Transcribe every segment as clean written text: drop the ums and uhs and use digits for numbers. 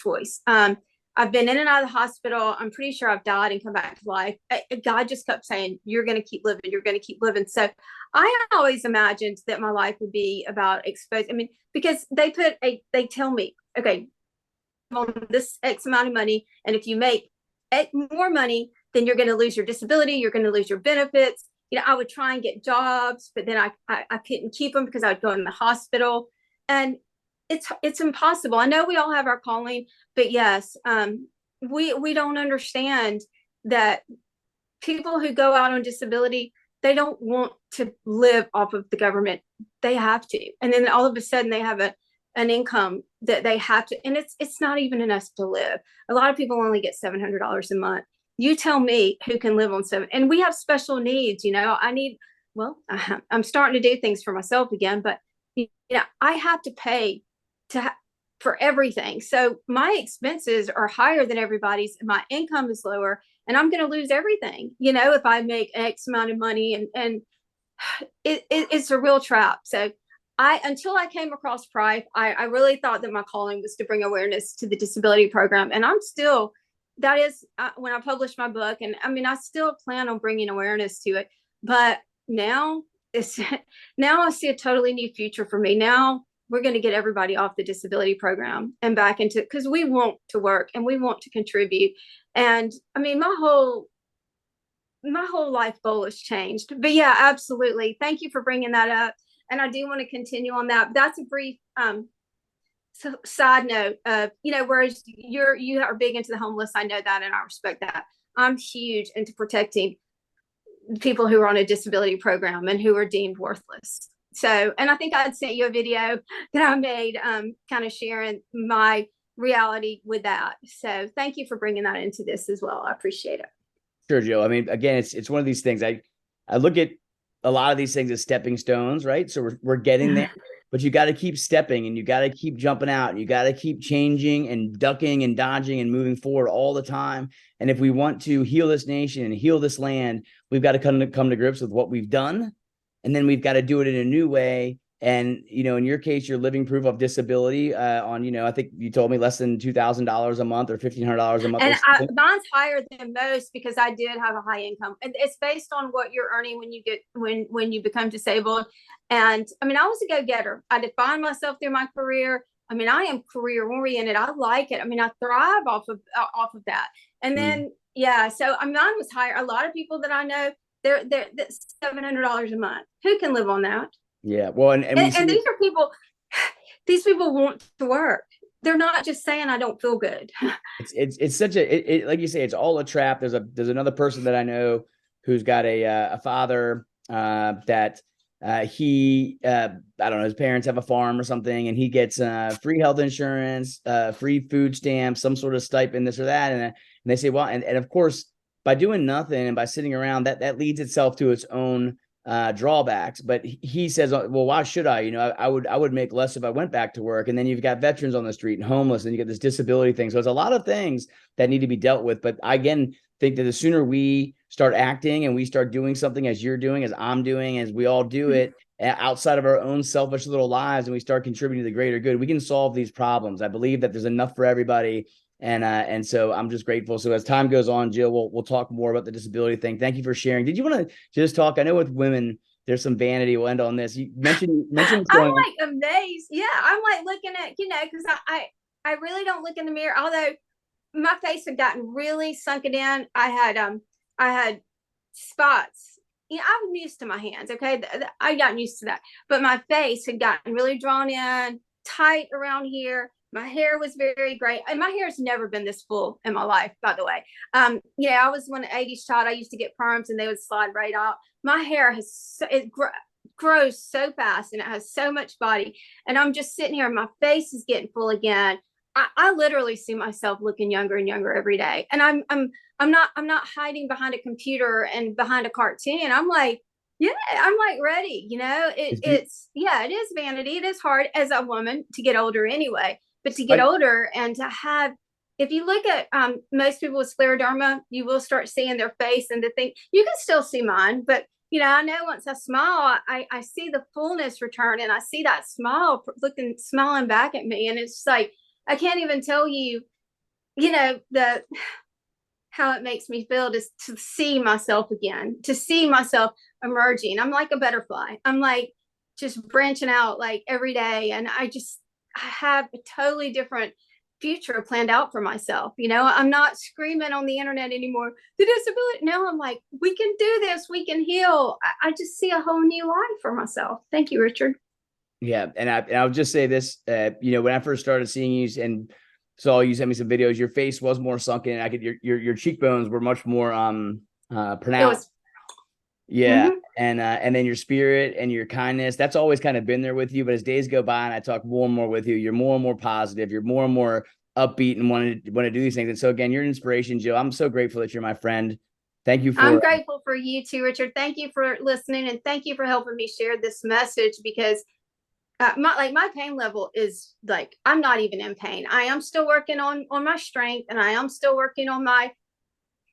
choice. I've been in and out of the hospital. I'm pretty sure I've died and come back to life. God just kept saying, you're going to keep living. You're going to keep living. So I always imagined that my life would be about exposed. I mean, because they tell me, okay, on this X amount of money. And if you make more money, then you're going to lose your disability. You're going to lose your benefits. I would try and get jobs, but then I couldn't keep them because I would go in the hospital. And it's impossible. I know we all have our calling, but yes, we don't understand that people who go out on disability, they don't want to live off of the government. They have to. And then all of a sudden they have an income that they have to, and it's not even enough to live. A lot of people only get $700 a month. You tell me who can live on seven. And we have special needs. I'm starting to do things for myself again, but I have to pay for everything. So my expenses are higher than everybody's, and my income is lower, and I'm going to lose everything, if I make X amount of money, and it's a real trap. So until I came across Prife, I really thought that my calling was to bring awareness to the disability program. And that is when I published my book. And I mean, I still plan on bringing awareness to it, but now I see a totally new future for me. Now we're going to get everybody off the disability program and back into, because we want to work and we want to contribute. And I mean, my whole life goal has changed. But yeah, absolutely. Thank you for bringing that up. And I do want to continue on that. But that's a brief side note of, whereas you are big into the homeless, I know that, and I respect that. I'm huge into protecting people who are on a disability program and who are deemed worthless. So, and I think I'd sent you a video that I made kind of sharing my reality with that. So thank you for bringing that into this as well. I appreciate it. Sure, Jill. I mean, again, it's one of these things. I look at a lot of these things as stepping stones, right? So we're getting there, but you got to keep stepping, and you got to keep jumping out, and you got to keep changing and ducking and dodging and moving forward all the time. And if we want to heal this nation and heal this land, we've got to come to grips with what we've done. And then we've got to do it in a new way. And, in your case, you're living proof of disability on, I think you told me less than $2,000 a month or $1,500 a month. And mine's higher than most because I did have a high income. And it's based on what you're earning when you become disabled. And I mean, I was a go-getter. I defined myself through my career. I mean, I am career oriented. I like it. I mean, I thrive off of that. And then, so mine was higher. A lot of people that I know, they're $700 a month. Who can live on that? Yeah. Well, and these people want to work. They're not just saying, I don't feel good. It's such like you say, it's all a trap. There's another person that I know who's got a father that he I don't know, his parents have a farm or something, and he gets free health insurance, free food stamps, some sort of stipend, this or that. And they say, well, and of course, by doing nothing and by sitting around, that leads itself to its own drawbacks. But he says, well, why should I? I would make less if I went back to work. And then you've got veterans on the street and homeless, and you get this disability thing. So it's a lot of things that need to be dealt with. But I, again, think that the sooner we start acting and we start doing something, as you're doing, as I'm doing, as we all do it outside of our own selfish little lives, and we start contributing to the greater good, we can solve these problems. I believe that there's enough for everybody. And so I'm just grateful. So as time goes on, Jill, we'll talk more about the disability thing. Thank you for sharing. Did you want to just talk? I know with women, there's some vanity. We'll end on this. You mentioned. I'm like amazed. Yeah, I'm like looking at, because I really don't look in the mirror. Although my face had gotten really sunken in. I had spots. I'm used to my hands. Okay, I gotten used to that. But my face had gotten really drawn in, tight around here. My hair was very gray, and my hair has never been this full in my life, by the way. I was one 80s child. I used to get perms and they would slide right out. My hair grows so fast, and it has so much body. And I'm just sitting here, and my face is getting full again. I literally see myself looking younger and younger every day. And I'm not hiding behind a computer and behind a cartoon. I'm like, yeah, I'm like ready. It is vanity. It is hard as a woman to get older anyway. But to get older and to have, if you look at most people with scleroderma, you will start seeing their face and the thing. You can still see mine, but I know once I smile, I see the fullness return, and I see that smile smiling back at me, and it's like, I can't even tell you, you know, the how it makes me feel to see myself again, to see myself emerging. I'm like a butterfly. I'm like just branching out like every day. And I have a totally different future planned out for myself. You know, I'm not screaming on the internet anymore, the disability. No, I'm like, we can do this. We can heal. I just see a whole new life for myself. Thank you, Richard. Yeah. And I'll just say this, you know, when I first started seeing you and saw you sent me some videos, your face was more sunken. I could, your cheekbones were much more, pronounced. Yeah. Mm-hmm. And then your spirit and your kindness, that's always kind of been there with you. But as days go by and I talk more and more with you, you're more and more positive. You're more and more upbeat and want to do these things. And so again, you're an inspiration, Jill. I'm so grateful that you're my friend. Thank you for. I'm grateful for you too, Richard. Thank you for listening, and thank you for helping me share this message, because my pain level is like, I'm not even in pain. I am still working on my strength, and I am still working on my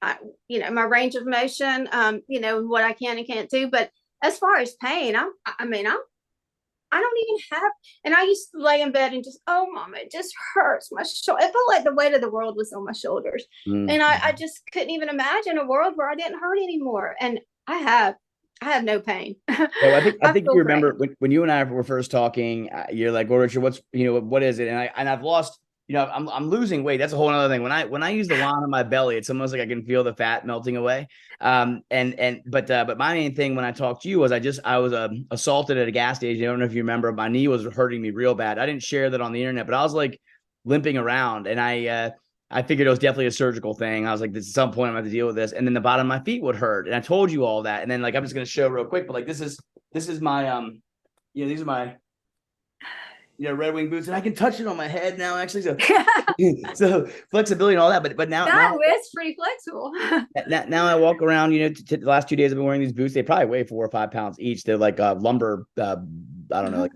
my range of motion, what I can and can't do. But as far as pain, I don't even have, and I used to lay in bed and just, oh, mama, it just hurts my shoulder. It felt like the weight of the world was on my shoulders. Mm-hmm. And I just couldn't even imagine a world where I didn't hurt anymore. And I have no pain. So I think you remember great. when you and I were first talking, you're like, well, Richard, what is it? And I've lost, I'm losing weight. That's a whole other thing. When I use the wand on my belly, it's almost like I can feel the fat melting away. But my main thing when I talked to you was I was assaulted at a gas station. I don't know if you remember, my knee was hurting me real bad. I didn't share that on the internet, but I was like limping around, and I figured it was definitely a surgical thing. I was like, at some point I'm going to have to deal with this. And then the bottom of my feet would hurt. And I told you all that. And then like, I'm just going to show real quick, but like, this is my, these are my, Red Wing boots, and I can touch it on my head now, actually. So, so flexibility and all that. But now it's pretty flexible. now I walk around, the last 2 days I've been wearing these boots. They probably weigh 4 or 5 pounds each. They're like lumber, I don't know, like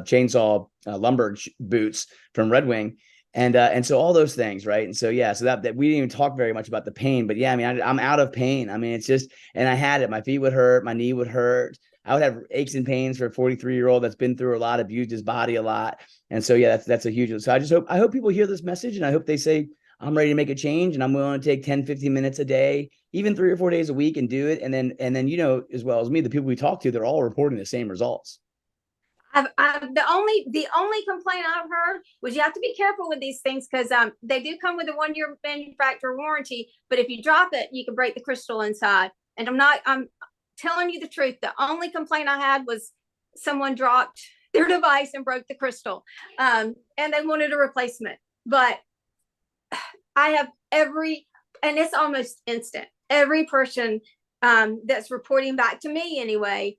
chainsaw lumber boots from Red Wing. And so all those things, right? And so, yeah, so that we didn't even talk very much about the pain, but yeah, I mean, I'm out of pain. I mean, it's just, and I had it, my feet would hurt, my knee would hurt. I would have aches and pains for a 43-year-old that's been through a lot, abused his body a lot. And so, yeah, that's a huge, so I hope people hear this message, and I hope they say, I'm ready to make a change, and I'm willing to take 10, 15 minutes a day, even 3 or 4 days a week, and do it. And then, as well as me, the people we talk to, they're all reporting the same results. The only complaint I've heard was you have to be careful with these things, because they do come with a 1-year manufacturer warranty, but if you drop it, you can break the crystal inside. And I'm telling you the truth. The only complaint I had was someone dropped their device and broke the crystal, and they wanted a replacement. But I have and it's almost instant. Every person that's reporting back to me anyway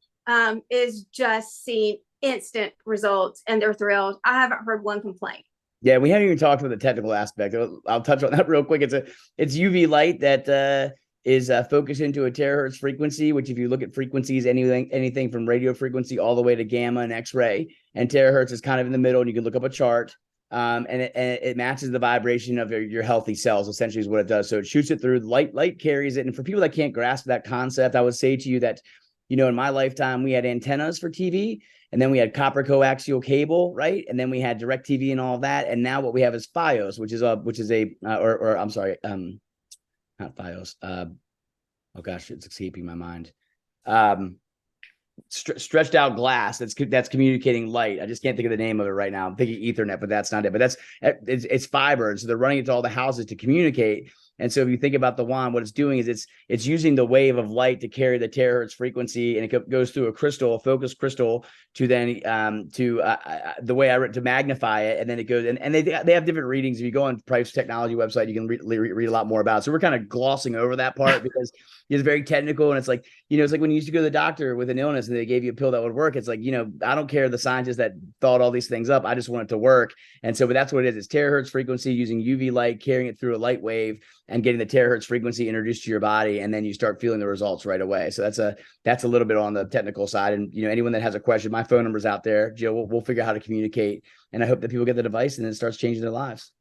is just seeing instant results, and they're thrilled. I haven't heard one complaint. Yeah, we haven't even talked about the technical aspect. I'll touch on that real quick. It's UV light that is focused into a terahertz frequency, which if you look at frequencies, anything from radio frequency all the way to gamma and X-ray, and terahertz is kind of in the middle, and you can look up a chart. And it matches the vibration of your healthy cells, essentially is what it does. So it shoots it through light carries it. And for people that can't grasp that concept, I would say to you that, in my lifetime, we had antennas for TV, and then we had copper coaxial cable, right? And then we had direct TV and all of that. And now what we have is FiOS, which is I'm sorry, not FiOS. Oh gosh, it's escaping my mind. Stretched out glass that's communicating light. I just can't think of the name of it right now. I'm thinking Ethernet, but that's not it. But it's fiber, and so they're running it to all the houses to communicate. And so if you think about the wand, what it's doing is it's using the wave of light to carry the terahertz frequency, and it goes through a focused crystal to then the way I read to magnify it, and then it goes and they have different readings. If you go on Prife's technology website, you can read a lot more about it. So we're kind of glossing over that part because it's very technical, and it's like it's like when you used to go to the doctor with an illness and they gave you a pill that would work. It's like I don't care the scientists that thought all these things up. I just want it to work. And so, but that's what it is. It's terahertz frequency using UV light, carrying it through a light wave, and getting the terahertz frequency introduced to your body, and then you start feeling the results right away. So that's a little bit on the technical side. And anyone that has a question, my phone number's out there, Jill. We'll figure out how to communicate, and I hope that people get the device and it starts changing their lives.